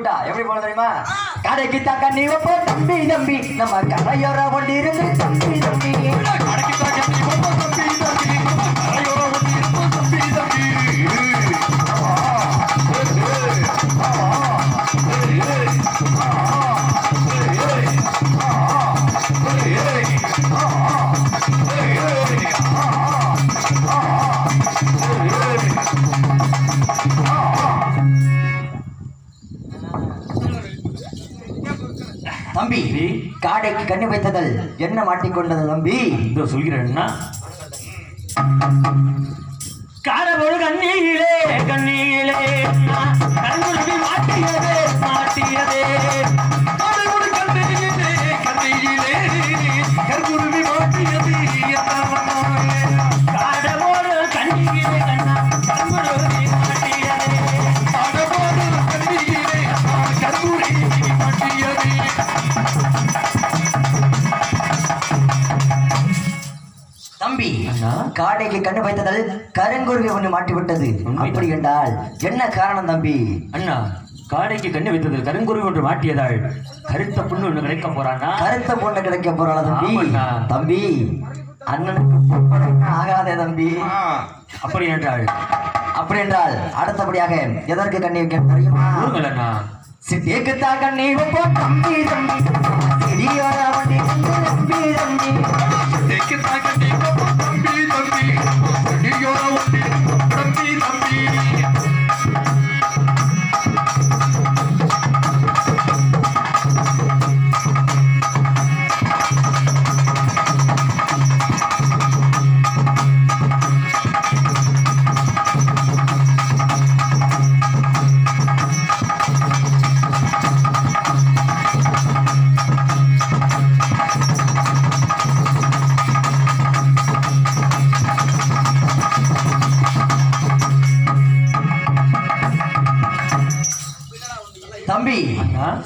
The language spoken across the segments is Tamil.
கூப்பிட்டா எப்படி போன தெரியுமா? கடைக்கு தாக்க நீ வைப்போ தம்பி தம்பி, நம்ம கரையோர ஒண்டி இருந்து தம்பி தம்பி, கடைக்கு தாக்க நீ வைப்போ தம்பி தம்பி, கரையோர ஒண்டி இருந்து தம்பி தம்பி. தம்பி காடைக்கு கண்ணி வைத்ததல் என்ன மாட்டிக்கொண்டது தம்பி? இதோ சொல்கிறேன்னா, காரபொழு கண்ணீரே கண்ணீரே கண்ணுருவி மாட்டியதே மாட்டியதே, காரபொழு கண்ணீரே கண்ணீரே கண்ணுருவி மாட்டியதே, காரபொழு கண்ணீரே கண்ணா கண்ணுருவி மாட்டியதே, காரபொழு கண்ணீரே கண்ணுருவி மாட்டியதே. தம்பி காடைக்கு கண்ணு வைத்ததால் கருங்குருவி ஒன்று மாட்டிவிட்டது. அப்படி என்றால் என்ன காரணம் தம்பி? அண்ணா, காடைக்கு கண்ணு வைத்தது கருங்குருவி ஒன்று மாட்டியதால் கருத்த பொண்ணு ஒன்று கிடைக்க போறானா? கருத்த பொண்ணு கிடைக்க போறானா தம்பி? தம்பி அண்ணனுக்கு ஆகாதே தம்பி. அப்படி என்றால் அடுத்தபடியாக எதற்கு கண்ணி வைக்க தெரியுமா? சிட்டிக்குத்தா கண்ணி வைப்போ தம்பி தம்பி, சிறியோர வண்டி தம்பி தம்பி, சிட்டிக்குத்தா கண்ணி வைப்போ தம்பி தம்பி, சிறியோர வண்டி தம்பி தம்பி. தம்பி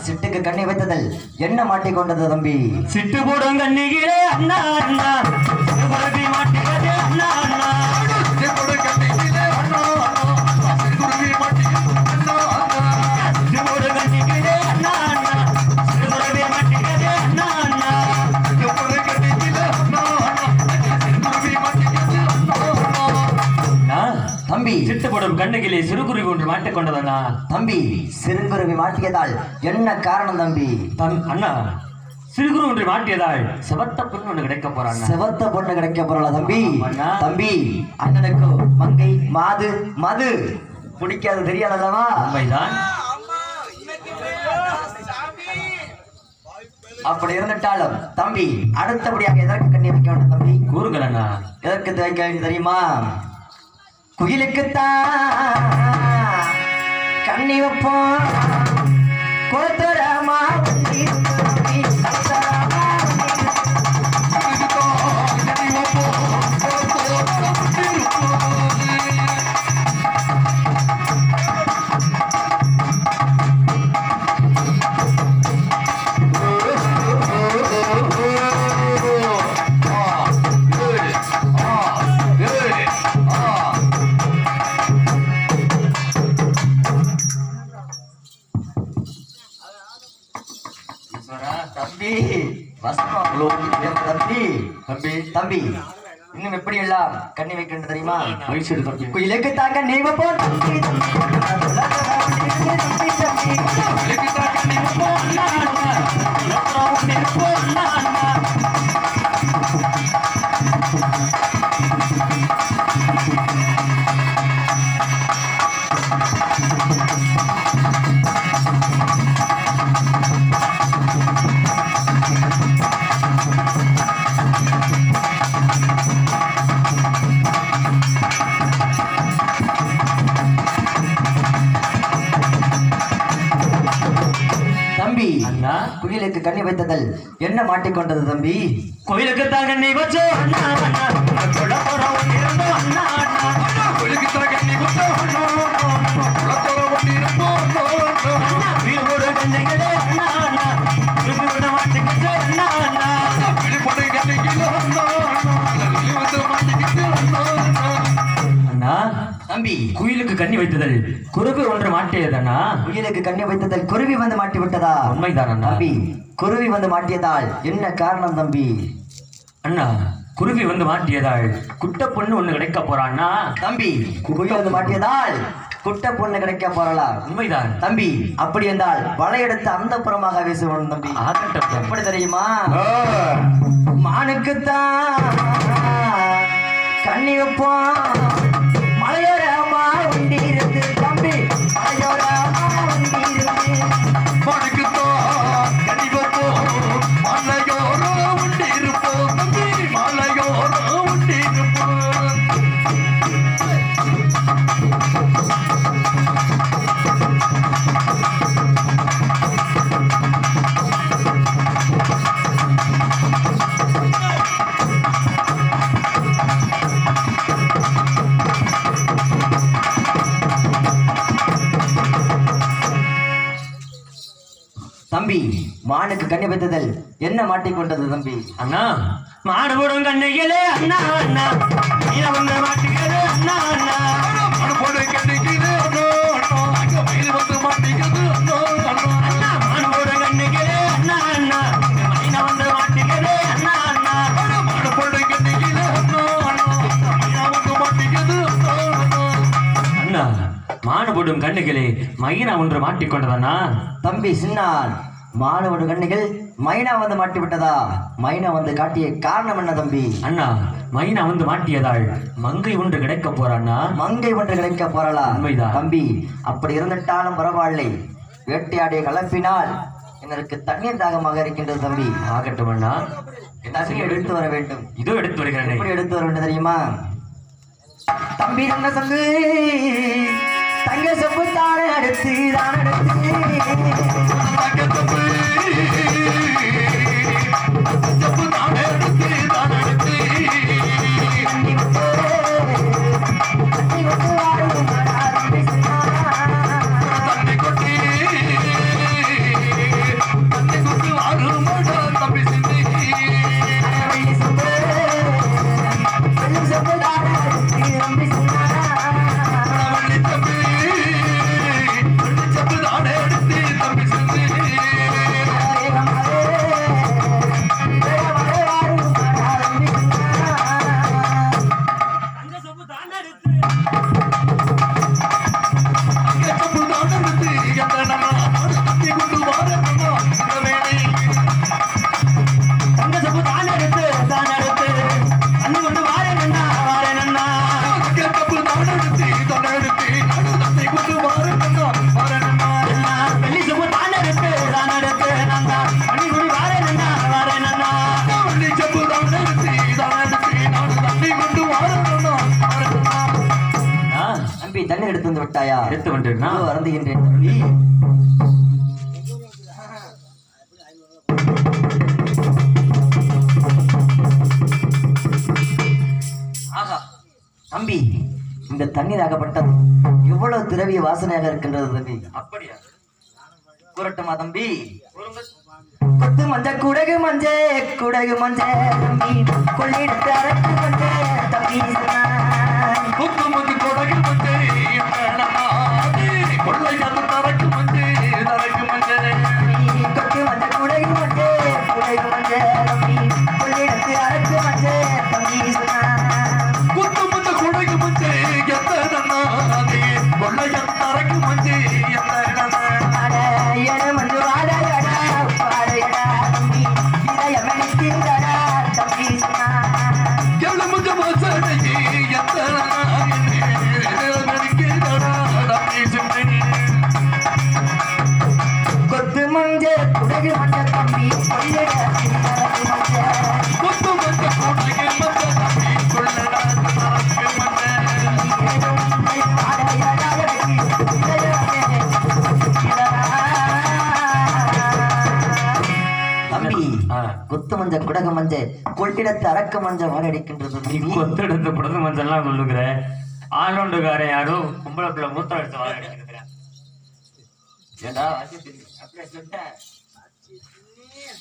சிட்டுக்கு கண்ணி வைத்ததல் என்ன மாட்டிக்கொண்டது தம்பி? சிட்டு போடும் கண்ணிகளே அண்ணா அண்ணா, சிறுகுருவி மாட்டியதே அண்ணா அண்ணா, சிட்டு போடும் கண்ணிகளே அண்ணா அண்ணா, சிறுகுருவி மாட்டியதே அண்ணா அண்ணா, சிட்டு போடும் கண்ணிகளே அண்ணா அண்ணா, சிறுகுருவி மாட்டியதே அண்ணா அண்ணா, சிட்டு போடும் கண்ணிகளே அண்ணா அண்ணா, சிறுகுருவி மாட்டியதே அண்ணா அண்ணா. தம்பி சிட்டு போடும் கண்ணிகளே சிறுகுருவி ஒன்று மாட்டிக்கொண்டதண்ணா. தம்பி சிறுகுருவி மாட்டியதால் என்ன காரணம் தம்பி? அண்ணா, சிறுகுரு ஒன்று மாட்டியதால் செவத்த பொண்ணு ஒன்று கிடைக்க போறாங்க. செவத்த பொண்ணு கிடைக்க போறா தம்பி? தம்பி அண்ணனுக்கு மங்கை மாது மது பிடிக்காது தெரியாதல்லவா? உண்மைதான். அப்படி இருந்துட்டாலும் தம்பி அடுத்தபடியாக எதற்கு கண்ணி வைக்க வேண்டும் தம்பி? கூறுங்கள் அண்ணா. எதற்கு வைக்க வேண்டும் தெரியுமா? குயிலுக்குத்தான் கண்ணி வைப்போம் கோத்தரமா தம்பி இன்னும் எப்படி எல்லாம் கண்ணி வைக்கின்ற தெரியுமா? குயிலுக்கு தாக்க நீ வைப்போ தம்பி குயிலுக்கு கண்ணி வைத்ததல் என்ன மாட்டிக்கொண்டது தம்பி? கோயிலுக்கு தான் கண்ணி வச்சோ அண்ணா அண்ணா, சொல்ல போறோம் இருந்தோ அண்ணா அண்ணா, கோயிலுக்கு தான் கண்ணி வச்சோ அண்ணா அண்ணா, சொல்ல போறோம் இருந்தோ அண்ணா அண்ணா, வீரோட கண்ணிகளே அண்ணா அண்ணா, வீரோட மாட்டிக்கிட்டே அண்ணா அண்ணா, வீரோட கண்ணிகளே அண்ணா அண்ணா, வீரோட மாட்டிக்கிட்டே அண்ணா அண்ணா. அண்ணா தம்பி குயிலுக்கு கண்ணி வைத்ததில் குருவி ஒன்று மாட்டியதண்ணா. முயலுக்கு கண்ணி வைத்ததில் குருவி வந்து மாட்டி விட்டதா? உண்மைதான் அண்ணா. தம்பி, குருவி வந்து மாட்டியதால் என்ன காரணம் தம்பி? அண்ணா, குருவி வந்து மாட்டியதால் குட்ட பொண்ணு ஒண்ணு கிடைக்க போறான்னா. தம்பி, குருவி வந்து மாட்டியதால் குட்ட பொண்ணு கிடைக்க போறலாம். உண்மைதான் தம்பி, அப்படி என்றால் வலையெடுத்து அந்த புறமாக வீசுவோம் தம்பி. ஆகட்டும். எப்படி தெரியுமா? மானுக்குத்தான் கண்ணி வைப்போம், மலையோரமா உண்டி இருந்து தம்பி, மலையோரமா உண்டி இருந்து தம்பி, மானுக்கு கண்ணி வைத்ததில் என்ன மாட்டிக்கொண்டது தம்பி? அண்ணா, மாடு போடும் கண்ணிகளே அண்ணா அண்ணா, நீ வந்து மாட்டிக்கிறது அண்ணா அண்ணா. மாடு போடும் கண்ணிகளே அண்ணா அண்ணா, அங்க மயில் வந்து மாட்டிக்கிறது அண்ணா அண்ணா. அண்ணா, மாடு போடும் கண்ணிகளே அண்ணா அண்ணா, மயில் வந்து மாட்டிக்கிறது அண்ணா அண்ணா. மாடு போடும் கண்ணிகளே அண்ணா அண்ணா, மயில் வந்து மாட்டிக்கிறது அண்ணா அண்ணா. அண்ணா, மாடு போடும் கண்ணிகளே மைனா ஒன்று மாட்டிக்கொண்டதண்ணா. தம்பி சின்னான், மானவடு கண்ணிகள் மைனா வந்து மாட்டி விட்டதா? மைனா வந்து காட்டிய காரணம் என்ன தம்பி? அண்ணா, மைனா வந்து மாட்டியதால் மங்கை ஒன்று கிடைக்க போறான்னா. மங்கை ஒன்று கிடைக்க போறலா? உண்மைதான் தம்பி, அப்படி இருந்துட்டாலும் பரவாயில்லை, வேட்டையாடிய கலப்பினால் எனக்கு தண்ணீர் தாகமாக இருக்கின்றது தம்பி. ஆகட்டும் அண்ணா, தண்ணி எடுத்து வர வேண்டும். இதோ எடுத்து வருகிறேன். எப்படி எடுத்து வர வேண்டும் தெரியுமா தம்பி? என்ன சொல்லு, தங்க செப்பு தானே அடுத்து தான் தண்ணீர் எடுத்து வந்து விட்டாயா? எடுத்து வந்துட்டேன். வருந்துகின்றேன் தம்பி. ஆகா தம்பி, இந்த தண்ணீர் ஆகப்பட்டது எவ்வளவு திரவிய வாசனையாக இருக்கின்றது தம்பி. அப்படியா? கூறட்டுமா தம்பி? கொத்து மஞ்ச குடகு மஞ்ச குடகு மஞ்ச தம்பி, கொள்ளிடத்து அரக்கு மஞ்ச தம்பி. கொத்து மஞ்ச குடகு மஞ்ச கொள்ளை தரக்கு மஞ்ச தரக்கு மஞ்ச. கொத்து மஞ்ச குடகு மஞ்ச குடகு மஞ்ச தம்பி, கொள்ளிடத்து அரக்கு மஞ்ச தம்பி. கொத்து மஞ்ச குடகு மஞ்ச எத்தனா கொள்ளை தரக்கு மஞ்ச எத்தனா. எட மஞ்சு வாடகடா வாடகடா தம்பி, இதயமணிக்கின்றடா தம்பி. எவ்வளவு மஞ்ச வாசனைக்கு எத்தனா கொத்து மஞ்ச குடகு மஞ்ச தம்பி, கொள்ளிடத்து அரக்கு மஞ்ச. கொத்து மஞ்ச குடகு மஞ்ச தம்பி, கொள்ளடத்து அரக்கு மஞ்ச. தம்பி, கொத்து மஞ்ச குடகு மஞ்ச கொள்ளிடத்து அரக்கு மஞ்ச வாடடிக்கின்றது. கொத்து எடுத்து குடகு மஞ்சள்லாம் சொல்லுகிற ஆண்டோண்டுக்காரன் யாரும் கும்பலக்குள்ள மூத்த எடுத்து வாழ எடுத்துக்கிறேன்.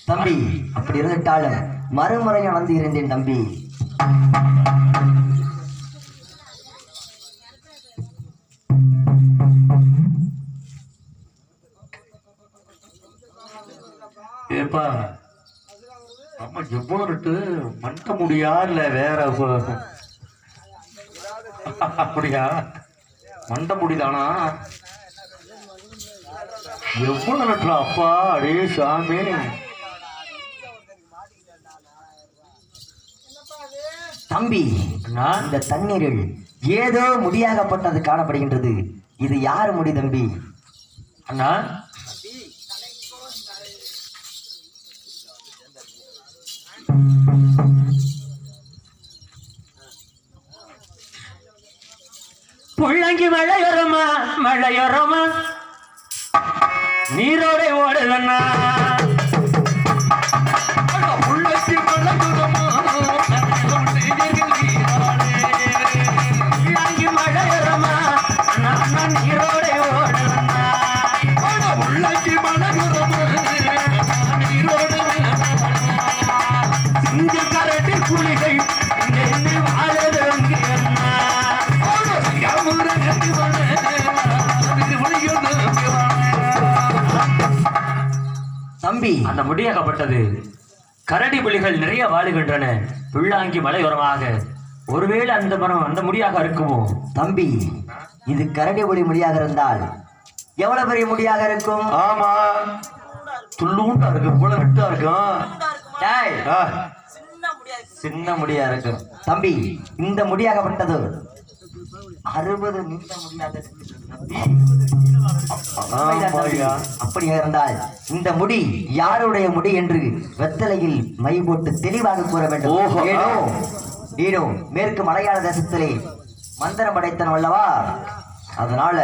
தம்பி, அப்படி இருந்துட்டாலும் மறுமுறை நடந்து இருந்தேன் தம்பி. ஏப்பா அம்மா எவ்வளவு இருக்கு மண்ட முடியா இல்ல வேற அப்படியா மண்ட முடிதானா எவ்வளவு நட்டுறா அப்பா அடே சாமி தம்பி நான் இந்த தண்ணீரில் ஏதோ முடியாகப்பட்டது காணப்படுகின்றது. இது யார் முடி தம்பி? அண்ணா புள்ளங்கி மழையோரமா நீரோட ஓடுதண்ணா புள்ளங்கி மழையோரமா நீரோட ஓடுதண்ணா புள்ளங்கி மழையோரமா நீரோட சிங்க கரட்டி புலிகள் தம்பி அந்த முடியாகப்பட்டது கரடி புலிகள் நிறைய வாழுகின்றன புள்ளாங்கி மலையோரமாக. ஒருவேளை அந்த மரம் அந்த முடியாக இருக்குமோ? தம்பி இது கரடி ஒளி முடியாக இருந்தால் எவ்வளவு பெரிய முடியாக இருக்கும்? ஆமா துள்ளுண்டா இருக்கு போல வெட்டா இருக்கும். டேய், சின்ன முடியா இருக்கும். தம்பி இந்த முடியாகப்பட்டது 60 நீண்ட முடியாக அப்படியா இருந்தால் இந்த முடி யாருடைய முடி என்று வெத்தலையில் மை போட்டு தெளிவாக கூற வேண்டும். ஏனோ மேற்கு மலையாள தேசத்திலே மந்திரம் படைத்தன் அல்லவா, அதனால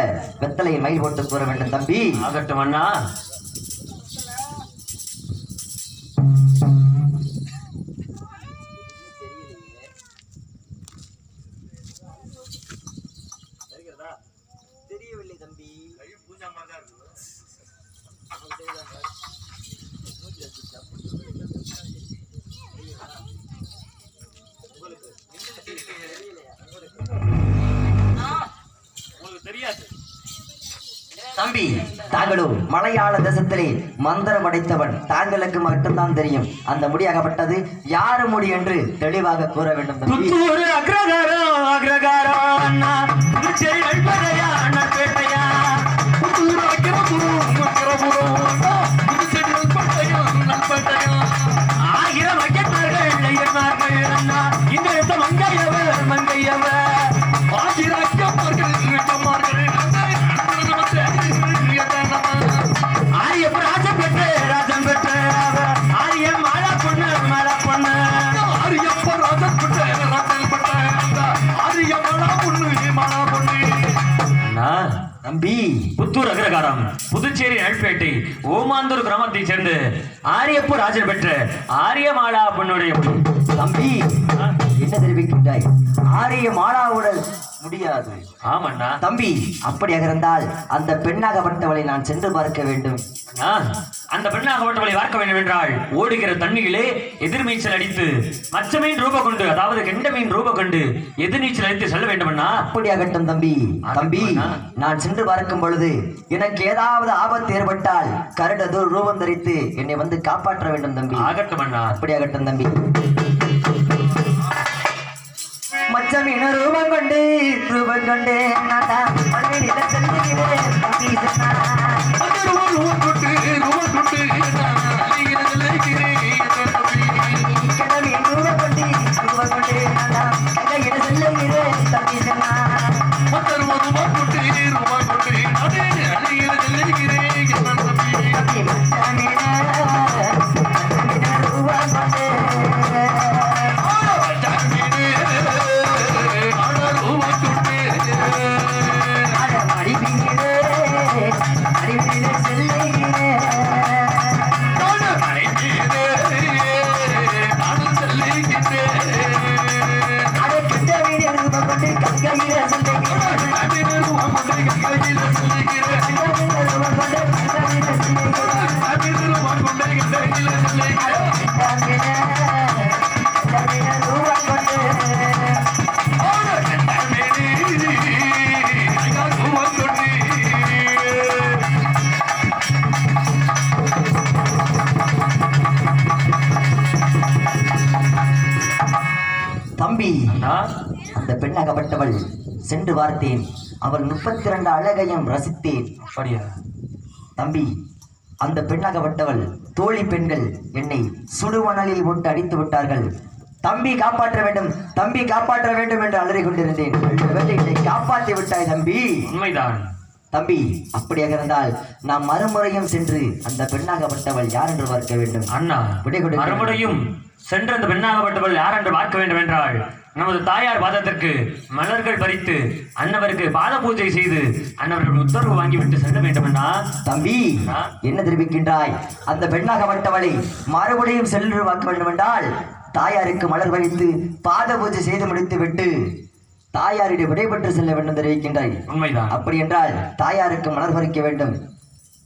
வெத்தலையில் மை போட்டு கூற வேண்டும். தம்பி ஆகட்டும் அண்ணா. தெரியவில்லை தம்பி. தம்பி தாங்களும் மலையாள தேசத்திலே மந்திரம் அடைத்தவன், தாங்களுக்கு மட்டும்தான் தெரியும் அந்த முடியாகப்பட்டது யாரு முடி என்று தெளிவாக கூற வேண்டும். தம்பி தம்பி புத்தூர் அக்ரகாரம் புதுச்சேரி நல்பேட்டை ஓமாந்தூர் கிராமத்தை சேர்ந்து ஆரியப்பூர் ராஜன் பெற்ற ஆரியமாலா பொண்ணுடைய தம்பி என்ன தெரிவிக்கின்றாய்? ஆரிய மாலாவுடன் முடியாது. ஆமண்ணா. தம்பி அப்படியாக இருந்தால் அந்த பெண்ணாகப்பட்டவளை நான் சென்று பார்க்க வேண்டும். அந்த பெண்ணாகப்பட்டவளை பார்க்க வேண்டும் என்றால் ஓடுகிற தண்ணியிலே எதிர்நீச்சல் அடித்து மச்ச மீன் ரூப கொண்டு, அதாவது கெண்ட மீன் ரூப கொண்டு எதிர்நீச்சல் அடித்து செல்ல வேண்டும்னா? அப்படியாகட்டும் தம்பி. தம்பி நான் சென்று பார்க்கும் பொழுது எனக்கு ஏதாவது ஆபத்து ஏற்பட்டால் கரடு ரூபம் தரித்து என்னை வந்து காப்பாற்ற வேண்டும் தம்பி. ஆகட்டும் அண்ணா. அப்படியாகட்டும் தம்பி. மச்சமீன ரூபம் கொண்டு Happy அந்த பெண்ணாகப்பட்டவள் சென்று பார்த்தேன். அவள் 32 அழகையும் ரசித்தேன். அப்படியா தம்பி, அந்த பெண்ணாகப்பட்டவள் தோழி பெண்கள் என்னை சுடுவனலில் போட்டு அடித்து விட்டார்கள். தம்பி காப்பாற்ற வேண்டும், தம்பி காப்பாற்ற வேண்டும் என்று அலறிக் கொண்டிருந்தேன். என்னை காப்பாற்றி விட்டாய் தம்பி. உண்மைதான் தம்பி, அப்படியாக இருந்தால் நாம் மறுமுறையும் சென்று அந்த பெண்ணாகப்பட்டவள் யார் என்று பார்க்க வேண்டும். அண்ணா, விடை கொடுக்க மறுபடியும் சென்ற அந்த பெண்ணாகப்பட்டவள் யார் என்று பார்க்க வேண்டும் என்றால் நமது தாயார் பாதத்திற்கு மலர்கள் பறித்து அன்னவருக்கு பாத பூஜை செய்து அன்னவர்கள் உத்தரவு வாங்கிவிட்டு செல்ல வேண்டும் அண்ணா. தம்பி, என்ன தெரிவிக்கின்றாய்? அந்த பெண்ணாகப்பட்டவளை மறுபடியும் சென்று பார்க்க வேண்டும் என்றால் தாயாருக்கு மலர் பறித்து பாத பூஜை செய்து முடித்து விட்டு தாயாரிடம் விடைபெற்று செல்ல வேண்டும் தெரிவிக்கின்றாய். உண்மைதான். அப்படி என்றால் தாயாருக்கு மலர் பறிக்க வேண்டும்.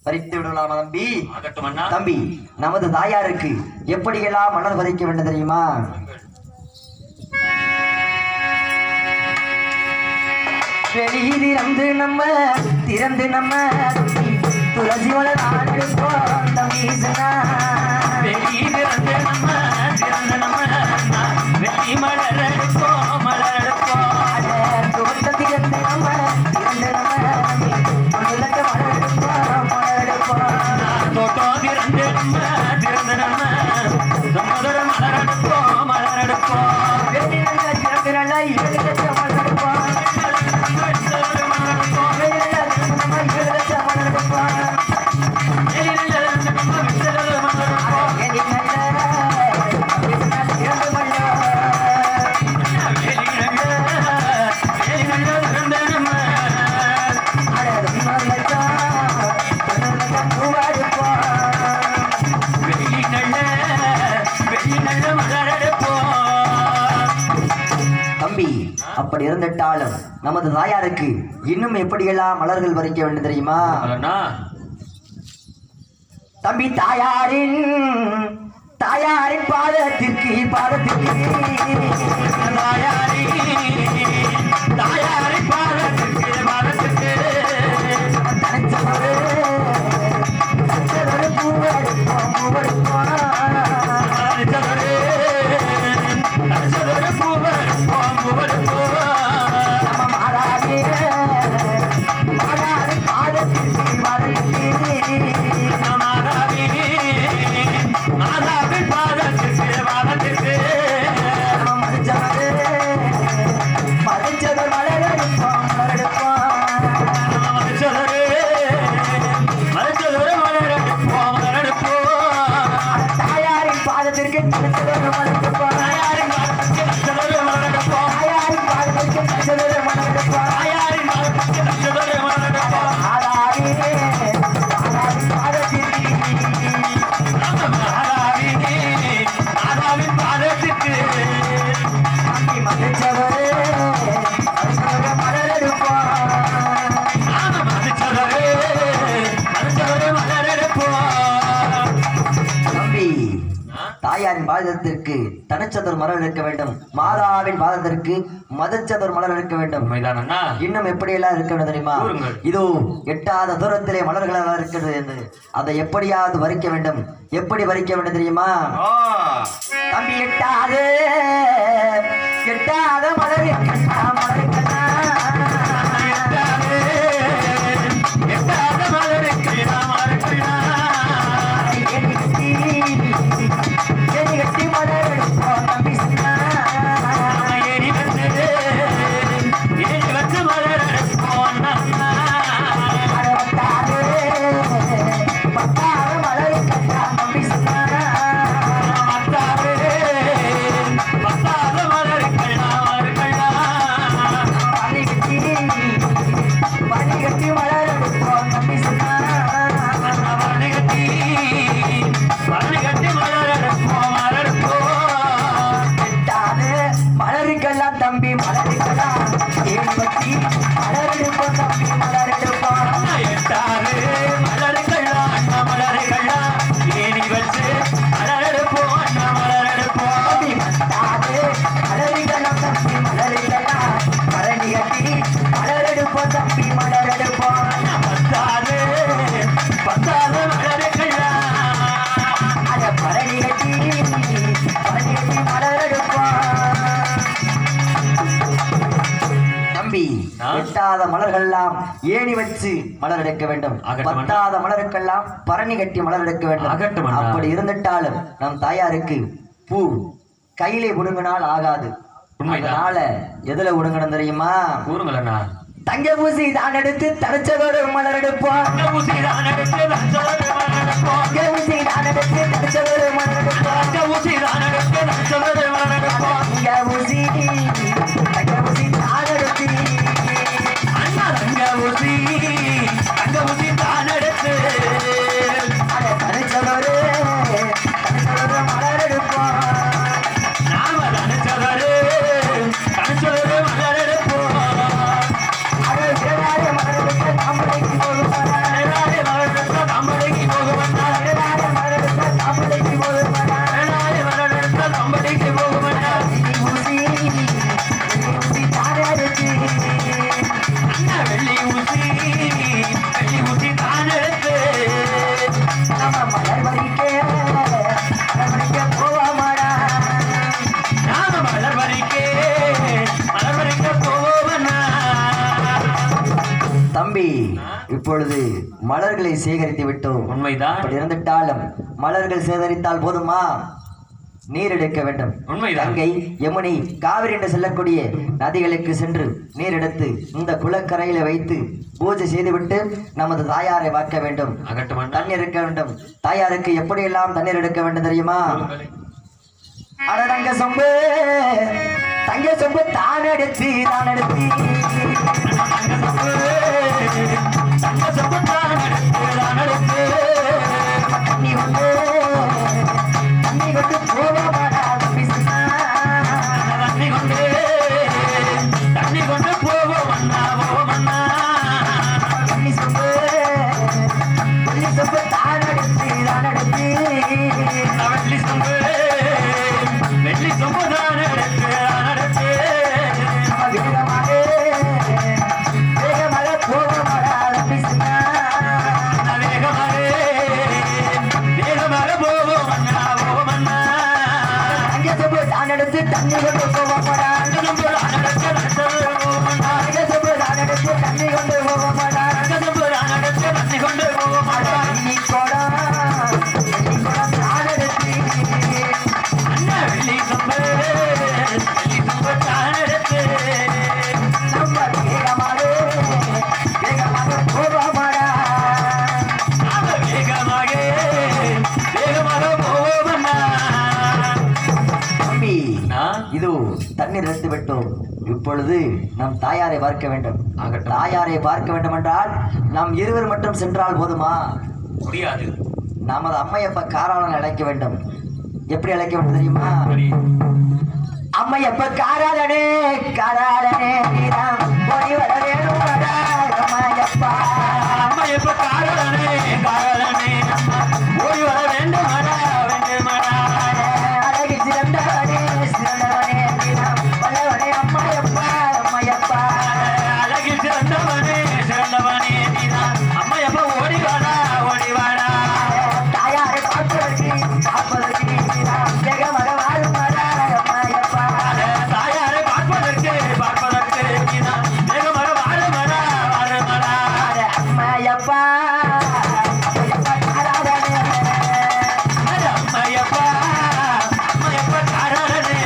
பறித்து விடலாமா தம்பி? ஆகட்டும் அண்ணா. தம்பி, நமது தாயாருக்கு எப்படியெல்லாம் மலர் பறிக்க வேண்டும் தெரியுமா? வெளியிலிருந்து நம்ம திறந்து நம்ம துளசி மலர் ஆடுப்போம் தம்பி சொன்னா. வெளியிலிருந்து நம்ம திறந்த நம்ம வெள்ளி மலர் எடுப்போம், மலர் எடுப்போம். தோட்டத்திலிருந்து நம்ம திறந்து நம்ம விளக்க மலர் எடுப்போம், மலர் எடுப்போம். தோட்டம் திறந்து நம்ம திறந்த நம்ம மலர் எடுப்போம், மலர் எடுப்போம். வெளி நல்ல திறந்து நல்ல இழந்த மலர் எடுப்போம். வெளி நல்ல நம்ம இழந்த மலர் எடுப்போம். வெளி நல்ல தம்பி, அப்படி இருந்துட்டாலும் நமது தாயாருக்கு இன்னும் எப்படியெல்லாம் மலர்கள் பறிக்க வேண்டும் தெரியுமா? தம்பி, தாயாரின் பாதத்திற்கு பாதத்திற்கு தாயாரின் பாதத்திற்கு பாதத்திற்கு தனச்சவரு பூவெடுப்போம், பூவெடுப்போம். நம்ம மாறாதே பாதத்திற்கு பாதத்திற்கு நம்ம மதிச்சவர் மலர் எடுப்போம், மலர் எடுப்போம். தாயாரின் பாதத்திற்கு தனிச்சவர் மலர் எடுப்போம். தாயாரின் பாதத்திற்கு தனிச்சவர் மலர் எடுப்போம். தாயாரின் பாதத்திற்கு தனச்சதுர் மலர் இருக்க வேண்டும், மாதாவின் பாதத்திற்கு மதச்சதுர் மலர் இருக்க வேண்டும். இன்னும் எப்படியெல்லாம் இருக்க வேண்டும் தெரியுமா? இதோ எட்டாத தூரத்திலே மலர்களாக இருக்கிறது என்று அதை எப்படியாவது வரிக்க வேண்டும். எப்படி வரிக்க வேண்டும் தெரியுமா? தம்பி, எட்டாத மலர் கட்டி மலர் எடுப்போம் தம்பி சொன்னா. பத்தாறு மலர் கட்டா தம்பி சொன்னா. பத்தாறு மலர் கள்ளா பத்தாத மலர்கள் எல்லாம் ஏணி வச்சு மலர் எடுக்க வேண்டும். ஆகட்டும். பத்தாத மலருக்கெல்லாம் பரணி கட்டி மலர் எடுக்க வேண்டும். ஆகட்டும். அப்படி இருந்துட்டாலும் நம் தாயாருக்கு பூ கையிலே உடுங்கினால் ஆகாது. உண்மைதான். அதனால எதுல உடுங்கணும் தெரியுமா? கூறுங்களண்ணா. தங்க ஊசி தான் எடுத்து தடைச்சதோடு மலர் எடுப்போம். தங்க ஊசி தான் எடுத்து தடைச்சதோடு மலர் எடுப்போம். தங்க ஊசி தான் எடுத்து தடைச்சதோடு மலர் எடுப்போம். தங்க ஊசி தான் எடுத்து தடைச்சதோடு மலர் எடுப்போம். தங்க ஊசி தான் எடுத்து அண்ணா தங்க ஊசி தான் எடுத்து அதை தடைச்சதோடு மலர் எடுப்போம். நாம தடைச்சதோடு மலர் எடுப்போம். அதை விரலாலே மலர் எடுக்க தாமரைக்கு போகுமாடா. வேளாளே மலர் எடுத்த தம்படிக்கு போகுமண்ணா. விரலாலே மலர் எடுக்க தாமரைக்கு போகுமாடா. வேளாளே மலர் எடுத்த தம்படிக்கு போகுமண்ணா. ஊசி தான் எடுத்து அண்ணா வெள்ளி ஊசி தான் எடுத்து நம்ம மலர் பறிக்க போவாமாடா. நாம மலர் பறிக்க போவோமண்ணா. தம்பி, இப்பொழுது மலர்களை சேகரித்து விட்டோம். உண்மைதான். அப்படி இருந்துட்டாலும் மலர்கள் சேகரித்தால் போதுமா? நீர் எடுக்க வேண்டும். உண்மைதான். கங்கை, யமுனை, காவிரி என்று செல்லக்கூடிய நதிகளுக்கு சென்று நீர் எடுத்து இந்த குளக்கரையில வைத்து பூஜை செய்துவிட்டு நமது தாயாரை பார்க்க வேண்டும். அகட்டும். தண்ணீர் எடுக்க வேண்டும். தாயாருக்கு எப்படியெல்லாம் தண்ணீர் எடுக்க வேண்டும் தெரியுமா? அட தங்க சொம்பு தான் எடுத்து தண்ணி கொண்டு போவாமாடா பிசுனா. தண்ணி கொண்டு போவோமண்ணா. தண்ணி சொம்பு தான் எடுத்து வெள்ளி சொம்பு தான் எடுத்து வேகமாக போவாமாடா பிசுனா. வேகமாக போவோமண்ணா. தங்க சொம்பு தான் எடுத்து தண்ணி கொண்டு போவாமாடா. தங்க சொம்பு தான் எடுத்து தண்ணி கொண்டு போவாமாடா. தண்ணி கொண்டு போவோமாடா. தண்ணி குடம் தான் எடுத்து அண்ணா வெள்ளி சொம்பு தான் எடுத்து நம்ம வேகமாக போவாமாடா. நாம வேகமாக போவோமண்ணா. தம்பி, நான் இதோ தண்ணீர் எடுத்து விட்டோம். இப்பொழுது நம் தாயாரை பார்க்க வேண்டும். ஆகட்டும். தாயாரை பார்க்க வேண்டும் என்றால் நாம் இருவர் மட்டும் சென்றால் போதுமா? முடியாது. நமது அம்மையப்ப காராளன் அழைக்க வேண்டும். எப்படி அழைக்க வேண்டும் தெரியுமா? அம்மையப்ப காராளனே நீதான் ஓடி வர வேணும் அம்மையப்பா. அம்மா எப்ப காரணே ஓடி வர வேண்டுமடா. அழகி சிறந்தவனே நீதான் வல்லவனே அம்மையப்பா. அழகில் சிறந்தவனே நீதான். அம்மா எப்ப ஓடி வாடா. தாயாரை பார்ப்பதற்கு நீதான் வேகமாக வாழுமாடா அம்மையப்பா. தாயாரை பார்ப்பதற்கு நீதான் வேகமாக வாழுமடா. அம்மையப்பா காராளனே. அம்மா எப்ப காரணே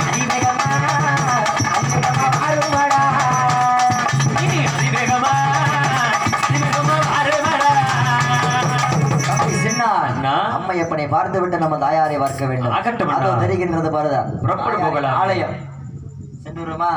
அதிவேகமா வாழுமாடா. இனி அதிவேகமா வாழுமடா. தம்பி சின்னான், அண்ணா. அம்மையப்பனை பார்த்து விட்டு நம்ம தாயாரை பார்க்க வேண்டும். ஆகட்டும் அண்ணா. அதோ தெரிகின்றது பாருதா புறப்படு போகலாம். ஆலயம் சென்றுமா.